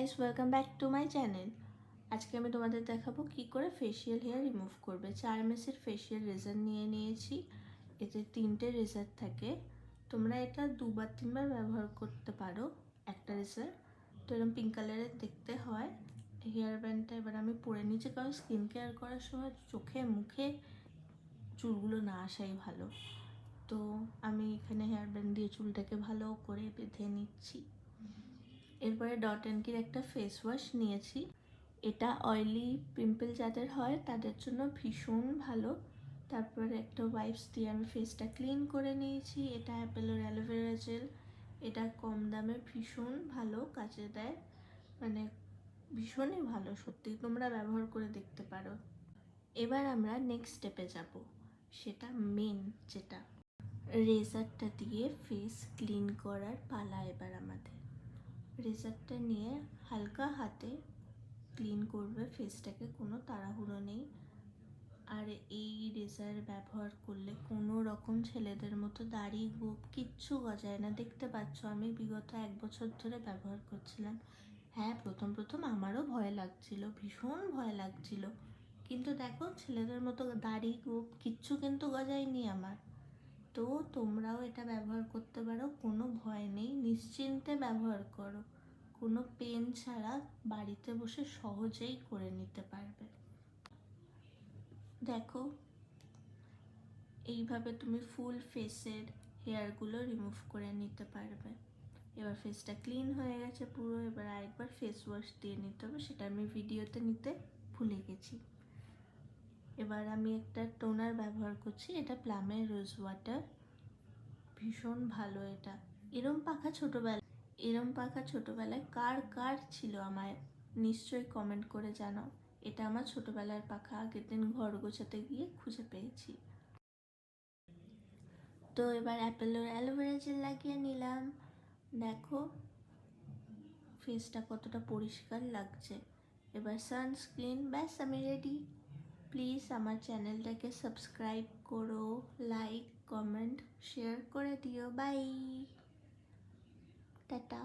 Guys, welcome back to my channel. আজকে আমি তোমাদের দেখাবো কি করে ফেসিয়াল হেয়ার রিমুভ করবে। চার্মেসের ফেসিয়াল রেজার নিয়ে নিয়েছি। এতে 3টে রেজার থাকে। তোমরা এটা 2-3বার ব্যবহার করতে পারো একটা রেজার। তো এরকম পিঙ্ক কালারের দেখতে হয়। হেয়ার ব্যান্ডটা এবার আমি পরে নিয়েছি, কারণ স্কিন কেয়ার করার সময় চোখে মুখে চুলগুলো না আসাই ভালো। তো আমি এখানে হেয়ার ব্যান্ড দিয়ে চুলটাকে ভালো করে বেঁধে নিচ্ছি। এরপরে ডট অ্যান্ড কির একটা ফেস ওয়াশ নিয়েছি। এটা অয়েলি পিম্পল যাদের হয় তাদের জন্য ভীষণ ভালো। তারপরে একটা ওয়াইপস দিয়ে আমি ফেসটা ক্লিন করে নিয়েছি। এটা অ্যাপেলোর অ্যালোভেরা জেল। এটা কম দামে ভীষণ ভালো কাজে দেয়, মানে ভীষণই ভালো, সত্যি তোমরা ব্যবহার করে দেখতে পারো। এবার আমরা নেক্সট স্টেপে যাব, সেটা মেন যেটা রেজারটা দিয়ে ফেস ক্লিন করার পালা। এবার আমাদের রেজারটা নিয়ে হালকা হাতে ক্লিন করবে ফেসটাকে, কোনো তাড়াহুড়ো নেই। আর এই রেজার ব্যবহার করলে কোনো রকম ছেলেদের মতো দাড়ি গোপ কিচ্ছু গজায় না। দেখতে পাচ্ছ আমি বিগত 1 বছর ধরে ব্যবহার করছিলাম। হ্যাঁ, প্রথম আমারও ভয় লাগছিল, ভীষণ ভয় লাগছিল, কিন্তু দেখো ছেলেদের মতো দাড়ি গোপ কিচ্ছু কিন্তু গজায়নি আমার। তো তোমরাও এটা ব্যবহার করতে পারো, কোনো ভয় নেই, নিশ্চিন্তে ব্যবহার করো, কোনো পেন ছাড়া বাড়িতে বসে সহজেই করে নিতে পারবে। দেখো এইভাবে তুমি ফুল ফেসের হেয়ারগুলো রিমুভ করে নিতে পারবে। এবার ফেসটা ক্লিন হয়ে গেছে পুরো। এবার আরেকবার ফেস ওয়াশ দিয়ে নিতে হবে, সেটা আমি ভিডিওতে নিতে ভুলে গেছি। এবার আমি একটা টোনার ব্যবহার করছি, এটা প্লামের রোজ ওয়াটার, ভীষণ ভালো এটা। এরম পাখা ছোটোবেলায় কার কার ছিল আমায় নিশ্চয়ই কমেন্ট করে জানাও। এটা আমার ছোটোবেলার পাখা, আগের দিন ঘর গোছাতে গিয়ে খুঁজে পেয়েছি। তো এবার অ্যাপেলোর অ্যালোভেরা জেল লাগিয়ে নিলাম। দেখো ফেসটা কতটা পরিষ্কার লাগছে। এবার সানস্ক্রিন, ব্যাস আমি রেডি। প্লিজ আমার চ্যানেলটাকে সাবস্ক্রাইব করো, লাইক কমেন্ট শেয়ার করে দিও। Bye, tata.